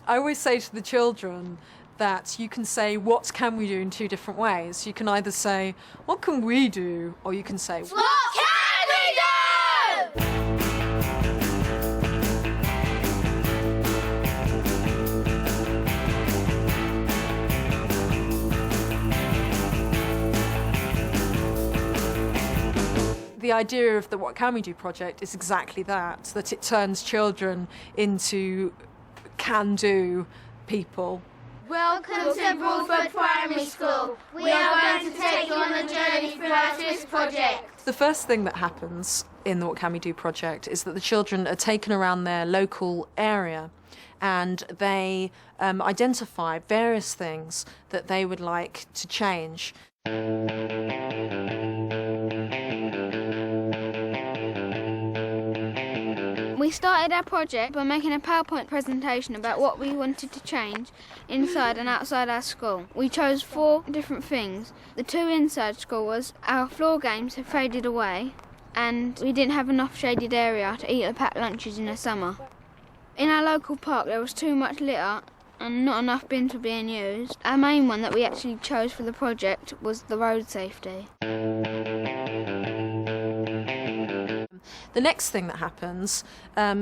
I always say to the children that you can say, what can we do in two different ways. You can either say, what can we do? Or you can say, what can we do? The idea of the What Can We Do project is exactly that it turns children into can-do people. Welcome to Broadford Primary School. We are going to take you on a journey through our Swiss project. The first thing that happens in the What Can We Do project is that the children are taken around their local area and they identify various things that they would like to change. We started our project by making a PowerPoint presentation about what we wanted to change inside and outside our school. We chose 4 different things. The 2 inside school was our floor games had faded away and we didn't have enough shaded area to eat at packed lunches in the summer. In our local park there was too much litter and not enough bins were being used. Our main one that we actually chose for the project was the road safety. The next thing that happens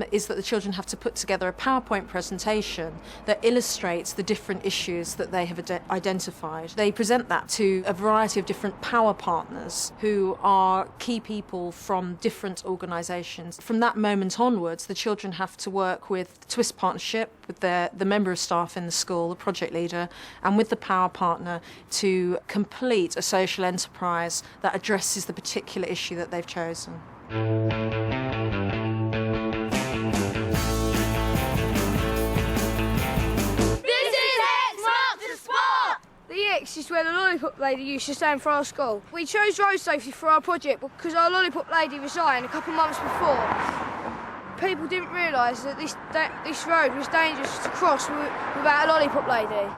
is that the children have to put together a PowerPoint presentation that illustrates the different issues that they have identified. They present that to a variety of different power partners who are key people from different organisations. From that moment onwards, the children have to work with the Swiss partnership, with the member of staff in the school, the project leader, and with the power partner to complete a social enterprise that addresses the particular issue that they've chosen. The X is where the lollipop lady used to stand for our school. We chose road safety for our project because our lollipop lady resigned a couple of months before. People didn't realise that this road was dangerous to cross without a lollipop lady.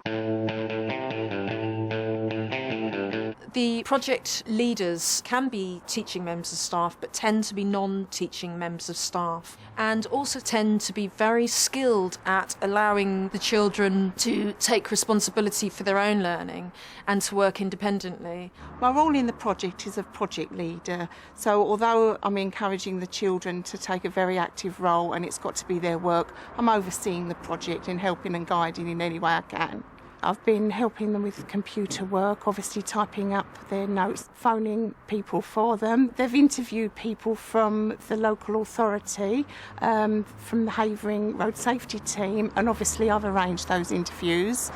The project leaders can be teaching members of staff but tend to be non-teaching members of staff and also tend to be very skilled at allowing the children to take responsibility for their own learning and to work independently. My role in the project is of project leader, so although I'm encouraging the children to take a very active role and it's got to be their work, I'm overseeing the project and helping and guiding in any way I can. I've been helping them with computer work, obviously typing up their notes, phoning people for them. They've interviewed people from the local authority, from the Havering Road Safety team, and obviously I've arranged those interviews.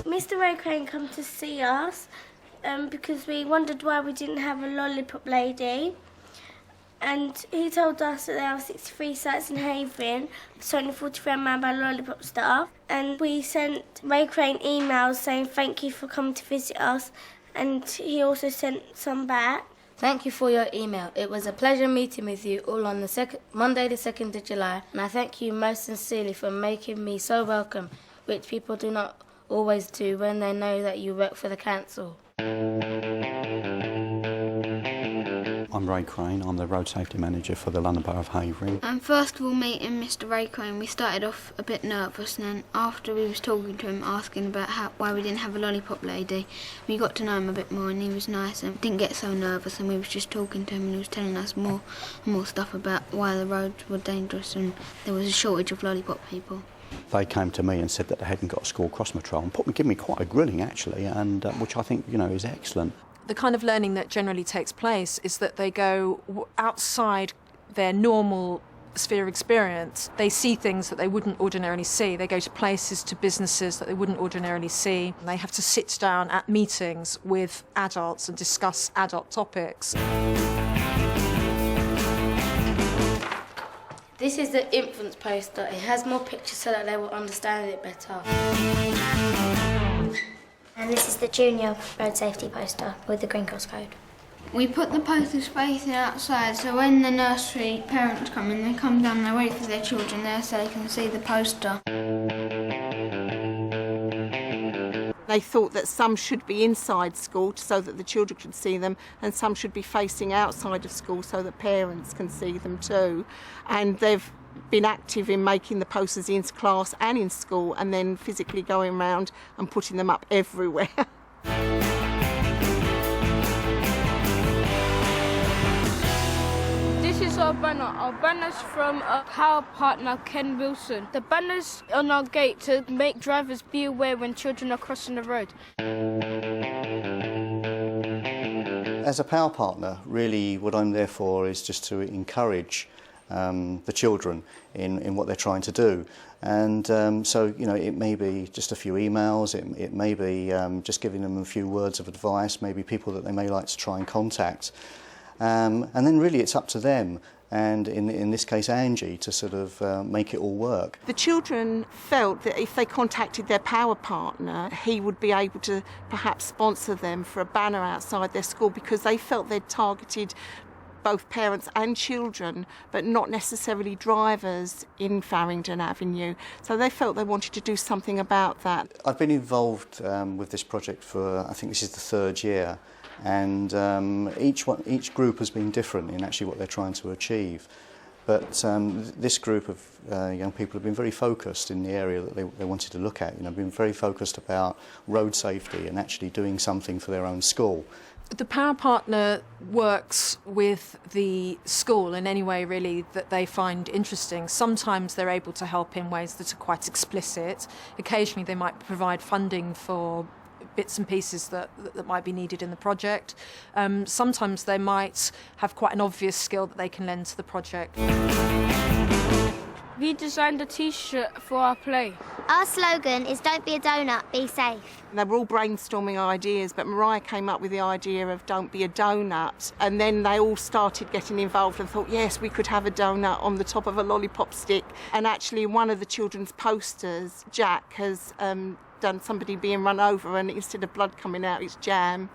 Mr. Raycrane came to see us because we wondered why we didn't have a lollipop lady. And he told us that there are 63 sites in Havering, so only 43 are manned by lollipop staff. And we sent Ray Crane emails saying thank you for coming to visit us, and he also sent some back. Thank you for your email. It was a pleasure meeting with you all on the Monday the 2nd of July, and I thank you most sincerely for making me so welcome, which people do not always do when they know that you work for the council. I'm Ray Crane, I'm the Road Safety Manager for the London Borough of Havering. And first of all meeting Mr. Ray Crane, we started off a bit nervous, and then after we was talking to him, asking about why we didn't have a lollipop lady, we got to know him a bit more and he was nice and didn't get so nervous, and we was just talking to him and he was telling us more stuff about why the roads were dangerous and there was a shortage of lollipop people. They came to me and said that they hadn't got a school cross patrol and gave me quite a grilling actually, and which I think is excellent. The kind of learning that generally takes place is that they go outside their normal sphere of experience. They see things that they wouldn't ordinarily see. They go to places, to businesses that they wouldn't ordinarily see. They have to sit down at meetings with adults and discuss adult topics. This is the infants poster. It has more pictures so that they will understand it better. And this is the junior road safety poster with the Green Cross code. We put the posters facing outside, so when the nursery parents come in, they come down and they wait for their children there so they can see the poster. They thought that some should be inside school so that the children could see them, and some should be facing outside of school so that parents can see them too. And they've been active in making the posters in class and in school, and then physically going around and putting them up everywhere. This is our banner. Our banner's from our power partner, Ken Wilson. The banner's on our gate to make drivers be aware when children are crossing the road. As a power partner, really what I'm there for is just to encourage the children in what they're trying to do. And so, you know, it may be just a few emails, it may be just giving them a few words of advice, maybe people that they may like to try and contact. And then really it's up to them, and in this case Angie, to sort of make it all work. The children felt that if they contacted their power partner, he would be able to perhaps sponsor them for a banner outside their school, because they felt they'd targeted both parents and children, but not necessarily drivers in Farringdon Avenue. So they felt they wanted to do something about that. I've been involved with this project for, I think this is the third year, and each group has been different in actually what they're trying to achieve. But this group of young people have been very focused in the area that they wanted to look at. You know, been very focused about road safety and actually doing something for their own school. The power partner works with the school in any way really that they find interesting. Sometimes they're able to help in ways that are quite explicit. Occasionally they might provide funding for bits and pieces that might be needed in the project. Sometimes they might have quite an obvious skill that they can lend to the project. We designed a T-shirt for our play. Our slogan is "Don't be a donut, be safe." They were all brainstorming ideas, but Mariah came up with the idea of "Don't be a donut," and then they all started getting involved and thought, yes, we could have a donut on the top of a lollipop stick. And actually in one of the children's posters, Jack has done somebody being run over, and instead of blood coming out, it's jam.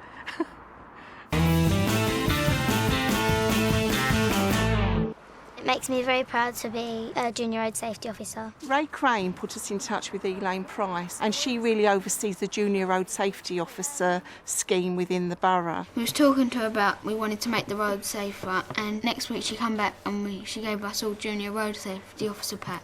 It makes me very proud to be a junior road safety officer. Ray Crane put us in touch with Elaine Price, and she really oversees the junior road safety officer scheme within the borough. We was talking to her about we wanted to make the road safer, and next week she come back and she gave us all junior road safety officer pack.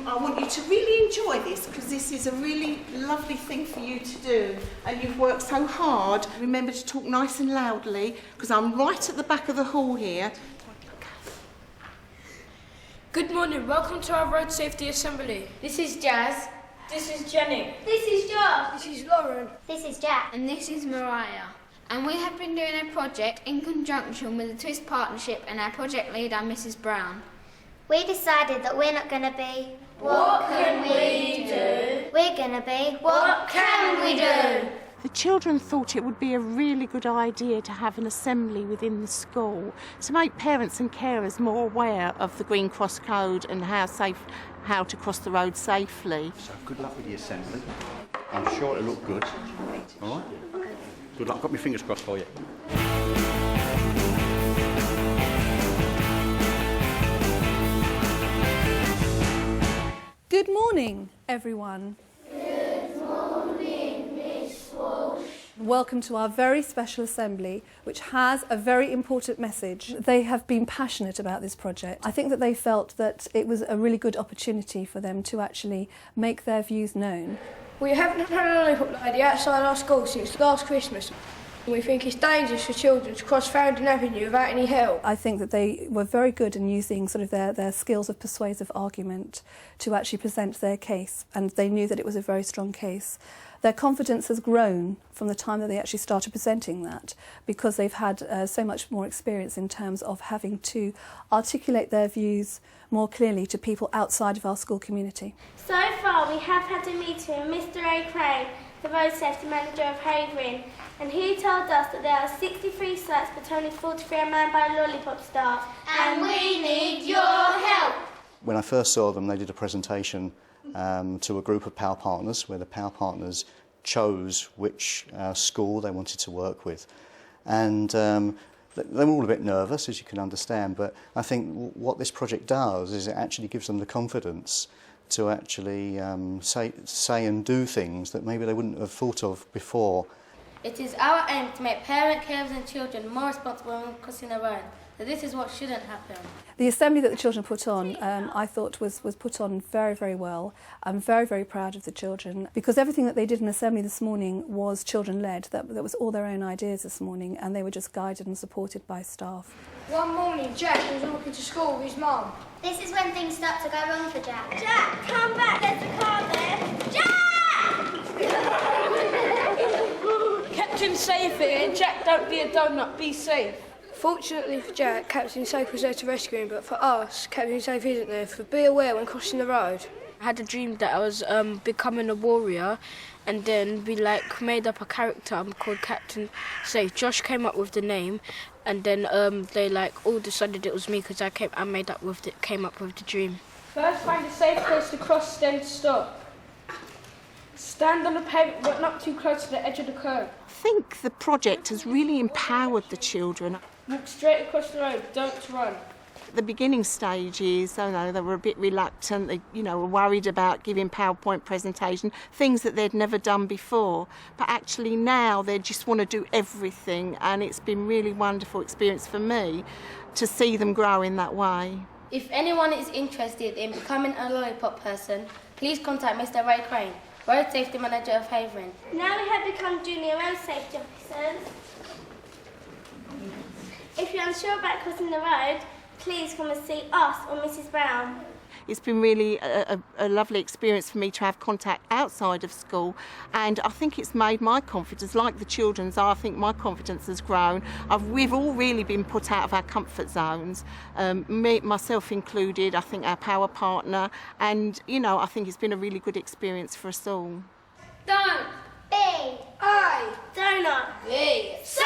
I want you to really enjoy this, because this is a really lovely thing for you to do, and you've worked so hard. Remember to talk nice and loudly, because I'm right at the back of the hall here. Good morning, welcome to our Road Safety Assembly. This is Jazz. This is Jenny. This is Josh. This is Lauren. This is Jack. And this is Mariah. And we have been doing a project in conjunction with the Twist Partnership and our project leader, Mrs. Brown. We decided that we're not going to be... What can we do? We're going to be... What can we do? The children thought it would be a really good idea to have an assembly within the school to make parents and carers more aware of the Green Cross Code and how to cross the road safely. So good luck with the assembly. I'm sure it'll look good. All right? Good luck. I've got my fingers crossed for you. Good morning, everyone. Good morning, Miss Walsh. Welcome to our very special assembly, which has a very important message. They have been passionate about this project. I think that they felt that it was a really good opportunity for them to actually make their views known. We haven't had a lollipop lady outside our school since last Christmas. We think it's dangerous for children to cross Farringdon Avenue without any help. I think that they were very good in using sort of their skills of persuasive argument to actually present their case, and they knew that it was a very strong case. Their confidence has grown from the time that they actually started presenting that, because they've had so much more experience in terms of having to articulate their views more clearly to people outside of our school community. So far we have had a meeting with Mr. A. Crane, the road safety manager of Havering, and he told us that there are 63 sites but only 43 are manned by lollipop staff. And we need your help. When I first saw them, they did a presentation to a group of power partners, where the power partners chose which school they wanted to work with. And They were all a bit nervous, as you can understand, but I think what this project does is it actually gives them the confidence to actually say and do things that maybe they wouldn't have thought of before. It is our aim to make parents, carers and children more responsible when crossing the road. So this is what shouldn't happen. The assembly that the children put on, I thought was put on very, very well. I'm very, very proud of the children because everything that they did in assembly this morning was children-led. That was all their own ideas this morning, and they were just guided and supported by staff. One morning, Jack was walking to school with his mum. This is when things start to go wrong for Jack. Jack, come back, there's a car there. Jack! Kept him safe here. Jack, don't be a donut, be safe. Fortunately for Jack, Captain Safe was there to rescue him, but for us, Captain Safe isn't there, for be aware when crossing the road. I had a dream that I was becoming a warrior, and then we made up a character called Captain Safe. Josh came up with the name, and then they all decided it was me because I came up with the dream. First, find a safe place to cross, then stop. Stand on the pavement, but not too close to the edge of the curb. I think the project has really empowered the children. Walk straight across the road, don't run. The beginning stages, they were a bit reluctant, they were worried about giving PowerPoint presentation, things that they'd never done before. But actually now they just want to do everything, and it's been really wonderful experience for me to see them grow in that way. If anyone is interested in becoming a lollipop person, please contact Mr. Ray Crane, Road Safety Manager of Havering. Now we have become junior road safety officers. If you're unsure about crossing the road, please come and see us or Mrs. Brown. It's been really a lovely experience for me to have contact outside of school, and I think it's made my confidence, like the children's, I think my confidence has grown. We've all really been put out of our comfort zones, myself included, I think our power partner, and I think it's been a really good experience for us all. Don't be I Donut. be safe!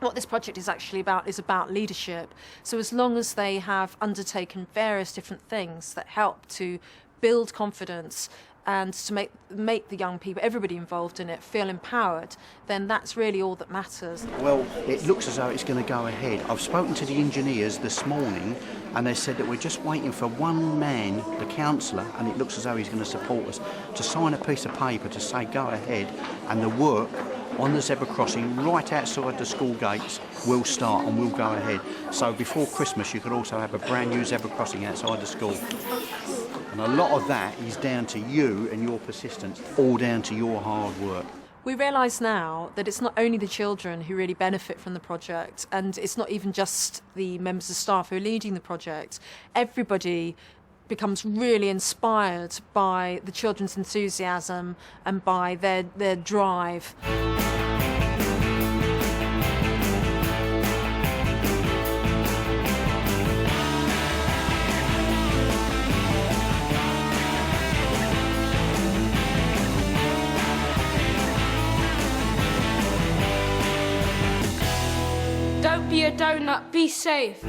What this project is actually about is about leadership. So as long as they have undertaken various different things that help to build confidence and to make the young people, everybody involved in it, feel empowered, then that's really all that matters. Well, it looks as though it's going to go ahead. I've spoken to the engineers this morning and they said that we're just waiting for one man, the councillor, and it looks as though he's going to support us, to sign a piece of paper to say go ahead, and the work on the zebra crossing right outside the school gates will start and will go ahead. So before Christmas you could also have a brand new zebra crossing outside the school. And a lot of that is down to you and your persistence, all down to your hard work. We realise now that it's not only the children who really benefit from the project, and it's not even just the members of staff who are leading the project. Everybody becomes really inspired by the children's enthusiasm and by their drive. Don't be a donut, be safe.